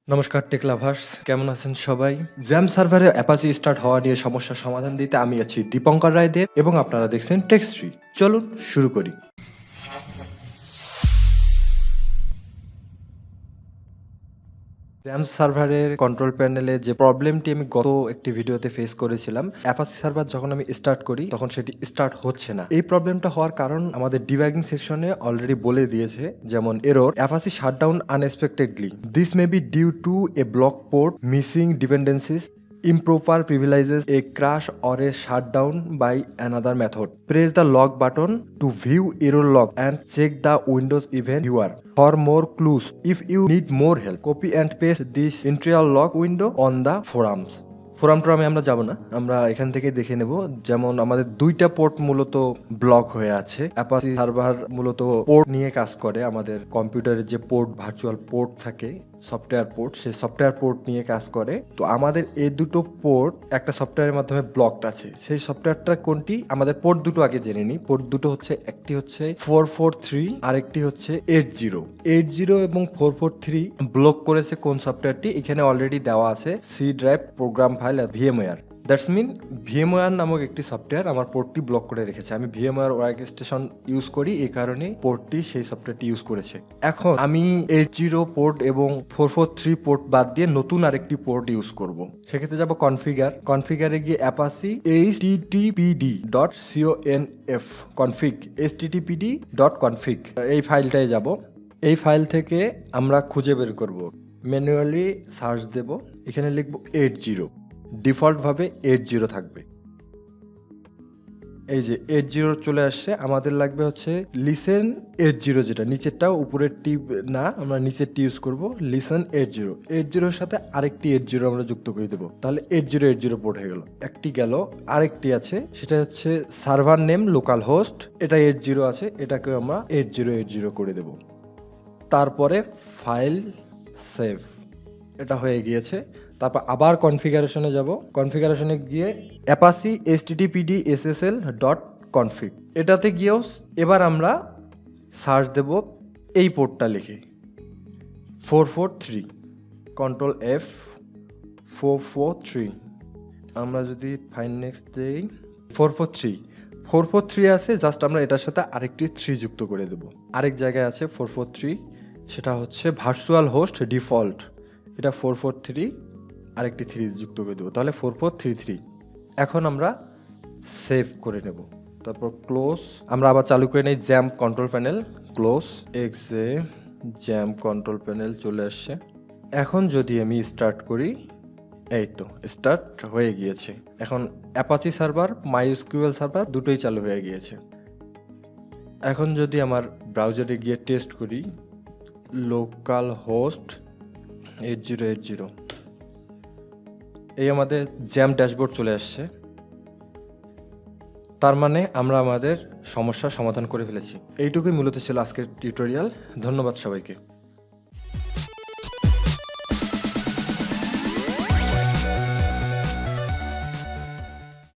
নমস্কার take lovers, কেমন আছেন সবাই? জ্যাম সার্ভারে অ্যাপাচি স্টার্ট হওয়া নিয়ে সমস্যার সমাধান দিতে আমি আছি দীপঙ্কর রায় দেব এবং আপনারা দেখছেন টেকশ্রী। চলুন শুরু করি। জ্যাম সার্ভারের কন্ট্রোল প্যানেলে যে প্রবলেমটি আমি গত একটি ভিডিওতে ফেস করেছিলাম, অ্যাপাচি সার্ভার যখন আমি স্টার্ট করি তখন সেটি স্টার্ট হচ্ছে না। এই প্রবলেমটা হওয়ার কারণ আমাদের ডিবাগিং সেকশনে অলরেডি বলে দিয়েছে, যেমন error Apache shutdown unexpectedly, this may be due to a block port, missing dependencies, improper privileges, a crash or a shutdown by another method. Press the log button to view error log and check the Windows event viewer for more clues. If you need more help, copy and paste this entire log window on the forums. ফোরামে আমরা যাব না, আমরা এখান থেকে দেখে নেব। যেমন আমাদের দুইটা পোর্ট মূলত ব্লক হয়ে আছে। অ্যাপাচি সার্ভার মূলত পোর্ট নিয়ে কাজ করে, আমাদের কম্পিউটারের যে পোর্ট ভার্চুয়াল পোর্ট থাকে সফটওয়্যার পোর্ট, সেই সফটওয়্যার পোর্ট নিয়ে কাজ করে। তো আমাদের এই দুটো পোর্ট একটা সফটওয়্যারের মাধ্যমে ব্লকড আছে। সেই সফটওয়্যারটা কোনটি, আমাদের পোর্ট দুটো আগে জেনে নিই। পোর্ট দুটো হচ্ছে, একটি হচ্ছে 443 আর একটি হচ্ছে 80 এবং 443 ব্লক করেছে কোন সফটওয়্যারটি, এখানে অলরেডি দেওয়া আছে সি ড্রাইভ, প্রোগ্রাম ফাইল আর ভিএমওয়্যার। দ্যাটস মিন ভিএমওয়্যার নামক একটি সফটওয়্যার আমার পোর্টটি ব্লক করে রেখেছে। আমি ভিএমওয়্যার ওয়ার্কস্টেশন ইউজ করি, এই কারণে পোর্টটি সেই সফটওয়্যারটি ইউজ করেছে। এখন আমি 80 পোর্ট এবং 443 পোর্ট বাদ দিয়ে নতুন আরেকটি পোর্ট ইউজ করব। সেক্ষেত্রে যাব কনফিগারে গিয়ে অ্যাপাচি httpd.conf config httpd.config এই ফাইলটায় যাব। এই ফাইল থেকে আমরা খুঁজে বের করব, ম্যানুয়ালি সার্চ দেব, এখানে লিখব 80, ডিফল্টভাবে 80 থাকবে। এই যে 80 চলে আসছে। আমাদের লাগবে হচ্ছে লিসেন 80, যেটা নিচেরটাও, উপরের টি না, আমরা নিচেরটি ইউজ করব। লিসেন 80 সাথে আরেকটি 80 আমরা যুক্ত করে দেবো, তাহলে 80 পোর্ট হয়ে গেল। একটি গেল, আরেকটি আছে, সেটা হচ্ছে সার্ভার নেম লোকাল হোস্ট, এটা 80 আছে, এটাকে আমরা 80 করে দেব। তারপরে ফাইল সেভ, এটা হয়ে গিয়েছে। তারপর আবার কনফিগারেশনে যাব, কনফিগারেশনে গিয়ে অ্যাপাচি httpd/ssl.config এটাতে গিয়েও এবার আমরা সার্চ দেব এই পোর্টটা লিখে 443, কন্ট্রোল F 443। আমরা যদি ফাইন্ড নেক্সট দেই 443 আছে, জাস্ট আমরা এটার সাথে আরেকটি 3 যুক্ত করে দেব। আরেক জায়গায় আছে 443, সেটা হচ্ছে ভার্চুয়াল হোস্ট ডিফল্ট, এটা 443 আরেকটি 3 যুক্ত করে দেবো, তাহলে 4433। এখন আমরা সেভ করে নেব, তারপর ক্লোজ। আমরা আবার চালু করে নেই XAMPP control panel, close. XAMPP control panel চলে আসছে। এখন যদি আমি স্টার্ট করি, এই তো স্টার্ট হয়ে গিয়েছে। এখন অ্যাপাচি সার্ভার, মাইএসকিউএল সার্ভার দুটোই চালু হয়ে গিয়েছে। এখন যদি আমার ব্রাউজারে গিয়ে টেস্ট করি, লোকাল হোস্ট 8080, এই আমাদের জ্যাম ড্যাশবোর্ড চলে আসছে। তার মানে আমরা আমাদের সমস্যার সমাধান করে ফেলেছি। এইটুকুই মূলত ছিল আজকের টিউটোরিয়াল। ধন্যবাদ সবাইকে।